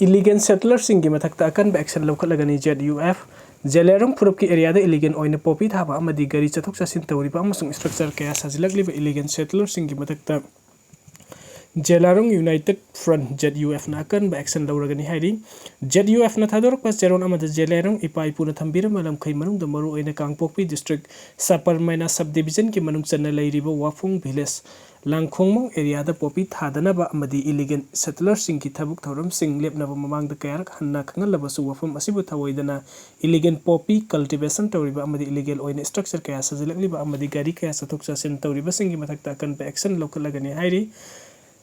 illegal settlers singi mathakta akan action lawkhalagani ZUF Jelerong Purupki area the illegal oina popi thaba amadi gari chathok chasin tawriba amasung structure kaya sajilakliba illegal settlers singi mathakta Jelarong United Front ZUF na akan action lawragani hairi ZUF na thadorok pas jeron amada Jelerong ipai puna thambira malam khai manung da maru oina Kangpokpi district Saparmaina subdivision ki manung channa lairiba Wafung village Langkhongmong area da popi thadana amadi illegal settlers sing ki thabuk thoram sing lepnaba mamang da kayar hanna khangalaba su wafam asibu thawoidana illegal poppy cultivation tawriba amadi illegal oina structure kaya sajilakliba amadi gari kaya sathok chasin tawriba singi mathakta kan action lawkhalagani hairi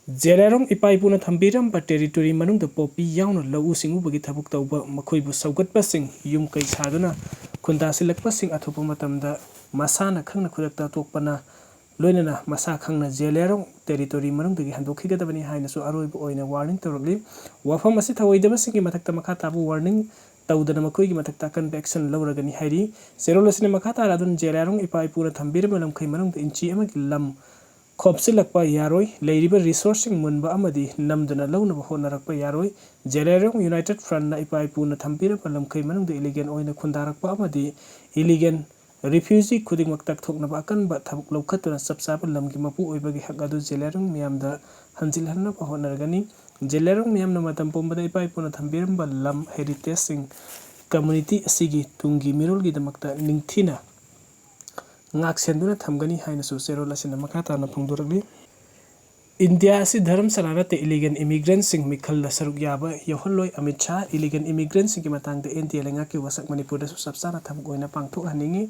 Jelerong ipai puna thambiram ba territory manung da poppy yauna lau singu bagi thabuk tawba makhoibu saugatpa sing yum kai saduna khunda silakpa sing athopa matamda masana khangna khudakta tokpana loinana masa khangna Jelerong territory manung dagi handokhigadabani haina su aroibu oina warning tawragli wafam asi thawoidaba singi mathakta makha tabu warning tawdana makoi gi mathakta kan action lawragani hairi serolasine makha taradun Jelerong ipai puna thambira malam khai manung da inchi amagi lam khopsilakpa yaroi leiriba resourcing munba amadi namdana lawnaba honarakpa yaroi Jelerong United Front na ipai puna thambira malam khai manung da illegal oina khundarakpa amadi illegal refugee khuding maktak thoknaba akan ba thabuk lawkhatuna sapsaba lamgi mapu oibagi hakadu Jelerong miyamda hanjilhanna honargani Jelerong miyamna matam pombada ipai puna thambiram ba lam heritage sing community asigi tungi mirolgi damakta ningthina ngak senduna thamgani haina su serol asina makata na phungduragli India asi dharam salana te illegal immigrants sing mikhal la saruk yaba yoholloi Amitshah illegal immigrants sing ki matang de India lenga ki wasak Manipur da su sapsana tham goina pangthok haningi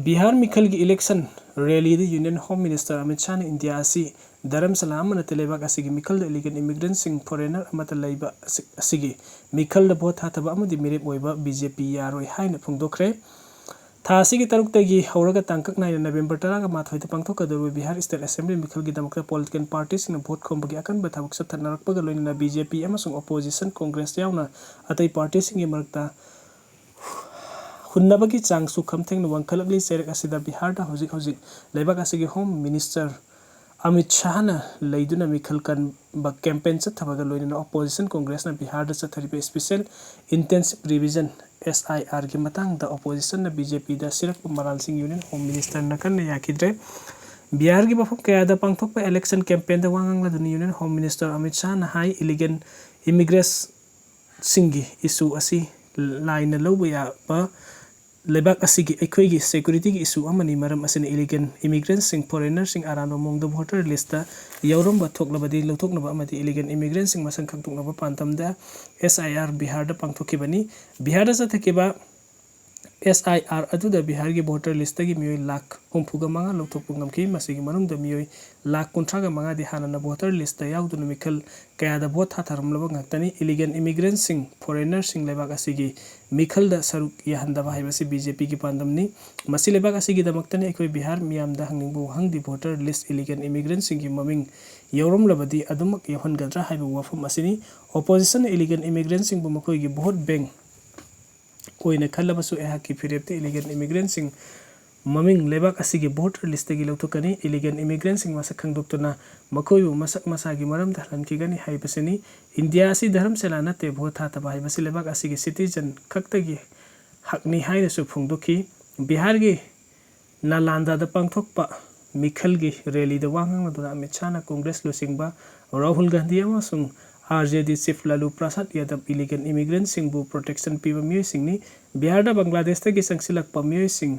Bihar mikhal gi election rally the Union Home Minister Amitshah na India asi dharam salama na telebak asigi mikhal da illegal immigrants sing foreigner amata laiba asigi mikhal da vote hataba amadi mirep oiba BJP yaroi haina phungdokre Thasigi taruk-tagi hauraga tangkak na November taraga mathoita pangthokaduru Bihar State Assembly mikhalgi damakta political parties na vote khombagi akan bathabuk sa thanarakpaga loina BJP amasung opposition Congress yauna atai parties ngi marakta hunnabagi changsu khamtheng na wangkhalakli serak asida Bihar da hojik leibak asigi Home Minister Amitshah na leiduna mikhal kan ba campaign sa thabaga loina opposition Congress na Bihar da chathariba special intensive revision SIR ki matang da opposition na BJP da sirak maral sing Union Home Minister na kan yakidre Bihar ki bafam kaya da pangthok pa election campaign da wangang la duni Union Home Minister Amitshah na hai illegal immigrants singi issue asi line loba ya pa lebak asigi ekhoi gi security gi issue amani maram asine illegal immigrants sing foreigners sing arano mong da voter list da yauram ba thoklabadi lawthoknaba amadi illegal immigrants sing masang khangtoknaba pantam da SIR Bihar da pangthokibani Bihar da sathakiba SIR aduda Bihar gi voter list gi miyoi lakh humpuga manga lawthokpu ngamki masigi manung da miyoi lakh kuntraga manga di hanana voter list da yauduna mikhal kaya da vote hatharamlaba ngaktani illegal immigrants sing foreigners sing lebak asigi mikhal da saruk yahandaba haibasi BJP ki pandamni masi lebak asigi damaktani ekoi Bihar miyam da hangingbu hangdi voter list illegal immigrants sing gi maming yauram labadi adumak yohangadra haiba wafam asini opposition illegal immigrants sing bu makoi gi vote bank koina khallabasu ehaki firepte illegal immigrants sing maming lebak asigi voter list gi lawthokani illegal immigrants sing masak khangdoktuna makoi bu masak masagi maram da lankigani haibasini India asi dharam selana te vote hataba haibasi lebak asigi citizen khaktagi hakni haina su phungdoki Bihar gi Nalanda da pangthokpa mikhal gi rally da wangang da Amitshah na Congress losingba Rahul Gandhi amasung RJD Chief Lalu Prasad Yadav illegal immigrants sing bu protection piba miyoi sing ni Bihar da Bangladesh ta gi sangsilakpa miyoi sing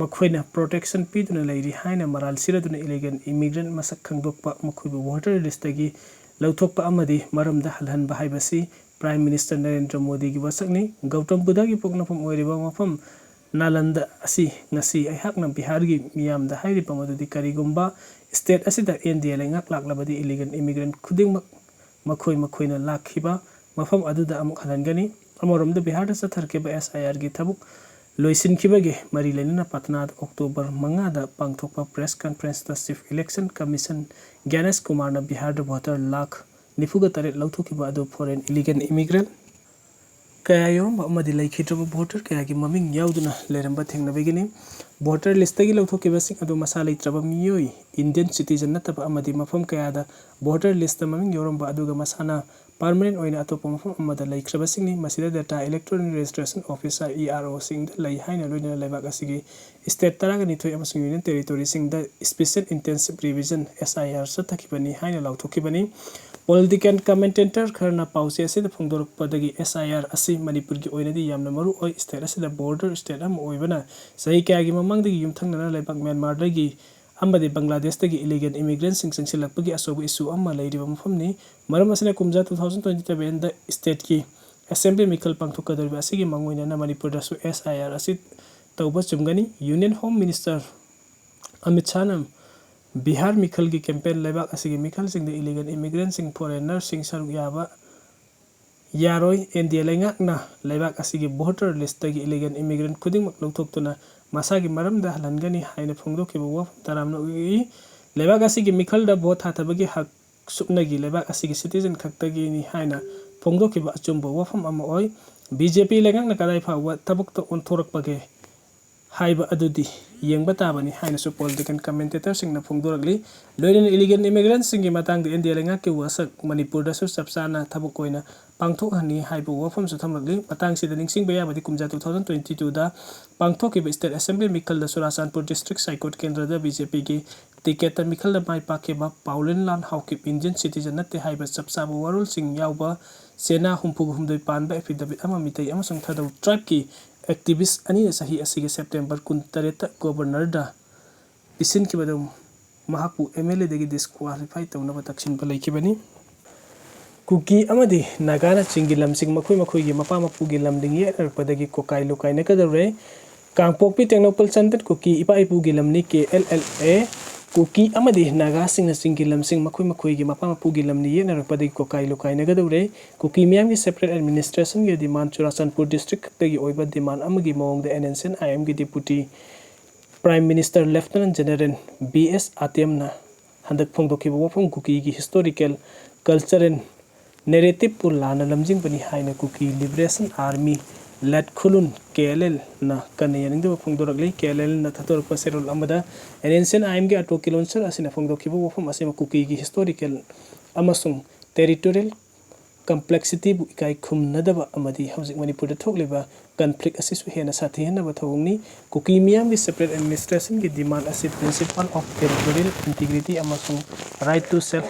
makhoina protection piduna lairi haina maral siraduna illegal immigrant masak khangdokpa makhoibu voter list gi lawthokpa amadi maram da halhan bahaibasi Prime Minister Narendra Modi gi wasakni Gautam Buddha gi poknapam oiriba mafam Nalanda asi ngasi aihakna Bihar gi miyam da hairipa madudi karigumba state asida India lengak laklabadi illegal immigrant khuding makhoina lakhiba mafam aduda amuk halangani amoramda Bihar da satharkeba SIR gi thabuk loisinkhibage mari lenina Patna October 5 da pangthokpa press conference da Chief Election Commission Ganesh Kumar na Bihar da voter lakh nifuga tare lawthokiba adu foreign illegal immigrant kaya yoromba amadi laikhidraba voter kaya gi maming yauduna leramba thengnabagini voter list gi lawthokiba sing adu masa leitraba miyoi Indian citizen nataba amadi mafam kaya da voter list maming yoromba aduga masana permanent oina atopa mafam amada laikhraba singni masida data electronic registration officer ERO sing lai haina loina laibak asigi state taraga nithoi amasung union territory sing da special intensive revision SIR sathakibani haina lawthokibani political commentator kharna pause asida phongdorpadagi SIR asi manipur gi oinadi yamna maru oi state asida border state am oibana sahi kaya gi mamangdagi yumthangnana laibak Myanmar dagi amadi Bangladesh dagi illegal immigrants sing singsilakpagi asobu issue amma leiriba mafamni maram asina kumja 2027 da state ki assembly mikal pangthokadorba asigi mangoinana manipur da su SIR asi tauba chumgani union home minister Amitshah Bihar Mikhal gi campaign laibak asigi Mikhal sing the illegal immigrants sing foreigners sing saruk yaba yaroi India lengak na laibak asigi voter list gi illegal immigrant khuding mak longthoktuna masagi maram da halangani haina phongdokiba wa taramna ui laibak asigi Mikhal da vote hathabagi hak supnagi laibak asigi citizen khaktagi ni haina phongdokiba achumbo wafam ama oi BJP lengak na kadai phawa tabuk to onthorakpage haiba adudi yengba tabani haina su political commentator singna phongdoragli loinen illegal immigrants singi matang de India lenga ke wasak manipur da su sapsana thabuk koina pangthok hani haiba wafam su thamlagli matang sida ningsing baya badi kumja 2022 da pangthok ke state assembly mikal da surasanpur district psychot kendra da BJP ki ticket mikal da mai pa ke ba Pauline Lan Haukip Indian citizen natte haiba sapsa bo warul sing yauba sena humpu humdoi pan ba affidavit ama mitai ama sung thadau tribe ki activist ani sahi asigi September 13 governor da pisin ki badam mahaku MLA degi disqualify tawna bataksin balai ki bani kuki amadi nagana chingilam sing makhoi makhoi gi mapa mapu gi lamding ye padagi kokai lokai na kadare kangpokpi technopal santet kuki ipa ipu gi lamni ke LLA kuki amadi naga sing chingilam sing makhoi makhoi gi mapa mapu gi lamni ye na padagi kokai lokai na kadare kuki miam gi separate administration gi demand Churasanpur district tagi oiba demand amagi mawong da NNCN IM gi deputy Prime Minister Lieutenant General BS Atemna handak phongdokiba wafam kuki gi historical cultural narrative pu lana lamjing bani haina kuki liberation army led khulun KLL na kanayaning da phongdorakli KLL na thator paserol amada NNCN IM gi ato kilonser asina phongdokiba wafam asima kuki gi historical amasung territorial complexity bu ikai khumnadaba amadi hauzik manipur da thokliba conflict asisu hena sathi hena bathongni kuki miam gi separate administration gi demand asi principle of territorial integrity amasung right to self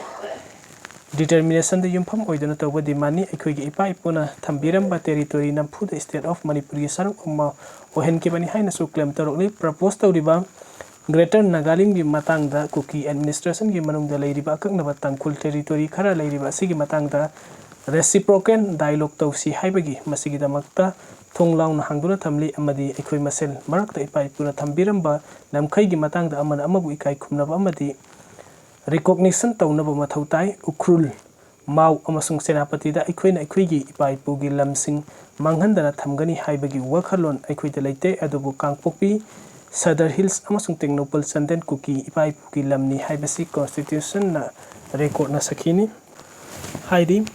determination da yumpham oidana tawba demand ni ekhoi gi ipa ipuna thambiramba territory nampu the state of manipur gi saruk amma ohen ki bani haina su claim tarokli propose tawriba Greater Nagaland gi matang da kuki administration gi manung da leiriba akaknaba tangkul territory khara leiriba sigi matang da reciprocal dialogue tawsi haibagi masigi damakta thonglaung hangduna thamli amadi ekhoi masel marakta ipai pura thambiramba lamkhai gi matang da amana amabu ikai khumnaba amadi recognition tawnaba mathautai ukrul mau amasung senapati da ekhoina ekhoigi ipai pugi lamsing manghandana thamgani haibagi wakhalon ekhoida leite adubu kangpokpi Sadar Hills amasung Technopal Santen kuki ipai pugi lamni haibasi constitution na record na sakini haidi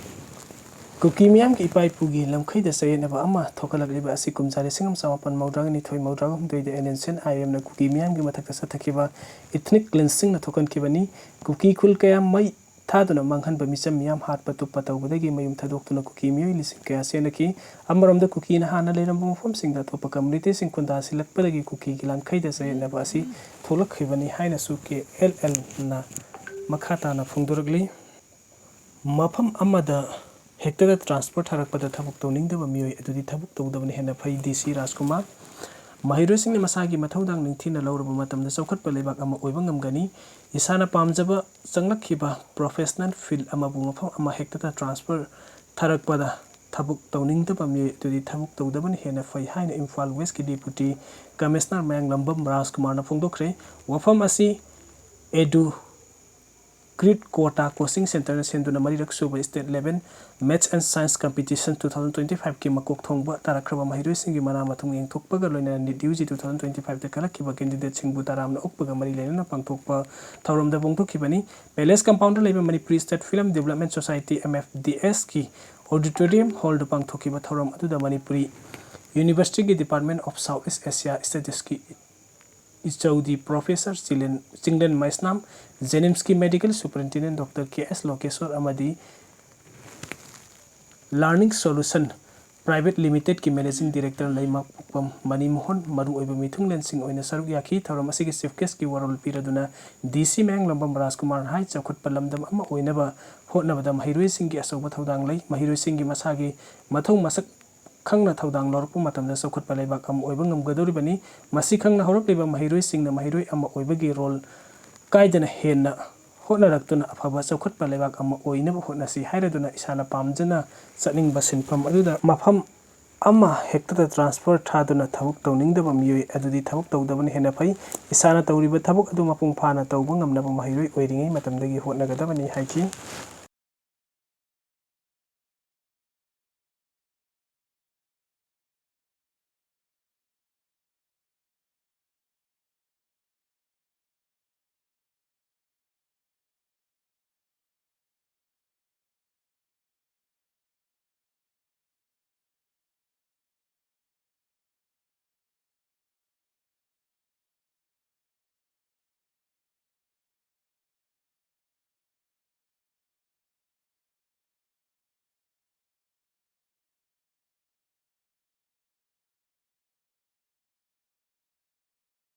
kuki miam ki ipai pugi lamkhai da sayena ba ama thokalakliba asi kumjari singam samapan maudrag ni thoi maudrag humdoi da NNCN IM na kuki miam gi mathakta sathakiba ethnic cleansing na thokan kibani kuki khul kaya mai thaduna manghan ba misam miam hat patu patawbadagi mayum thadoktuna kuki mioi lising kaya senaki amaramda kuki na hana leiramba mafam singda thopa community sing kunda silakpadagi kuki gi lamkhai da sayena ba asi tholakhibani haina su ke LL na makhata na phungdoragli mafam amada hektada transport harakpada thabuk tawningdaba mioi adudi thabuk tawdabani hena phai DC Rajkumar mahiro sing masagi mathaudang ningthina lawraba matamda chawkhatpa leibak ama oiba ngamgani isana pamjaba changlakhiba professional field ama bu mafam ama hektada transfer tharakpada thabuk tawningdaba mioi adudi thabuk tawdabani hena phai haina Imphal West ki deputy commissioner Mayang Lambam Rajkumar na phongdokre wafam asi edu Grid Quota Coaching Center na senduna marirak suba state level Maths and Science Competition 2025 ki makok thongba tarakraba mahiroi singi mana mathung yengthokpaga loina NEET UG 2025 da kalakkiba candidate singbu taramna okpaga mari leina pangthokpa thauramda bongthokibani Palace Compound da leba Manipuri State Film Development Society MFDS ki auditorium hall da pangthokiba thauram adu da Manipuri University ki Department of Southeast Asia Studies ki Ichaudi Professor Chinglen Maisnam Zenimski Medical Superintendent Dr. K.S. Lokeswar Amadi Learning Solution Private Limited ki Managing Director Laima Pukpam Mani Mohan Maru Oiba Mithung Lensing Oina Saruk Yaki Thauram asigi chief guest ki warol piraduna DC Meng Lambam Rajkumar Hai Chawkhat Palamdam ama oinaba hotnabada mahiroi singi asoba thaudang lai mahiroi singi masagi mathong masak khangna thaudang lorpu matamda chawkhat palaibak am oiba ngamgadoribani masi khangna horopliba mahiroi singna mahiroi ama oibagi role kaidana henna hotnaraktuna afaba chawkhat palaibak ama oinaba hotnasi hairaduna isana pamjana chatningba sinfam aduda mafam ama hekta transfer thaduna thabuk tawningdaba miyoi adudi thabuk tawdabani hena phai isana tawriba thabuk adu mapung phana tawba ngamnaba mahiroi oiringai matamdagi hotnagadabani haiki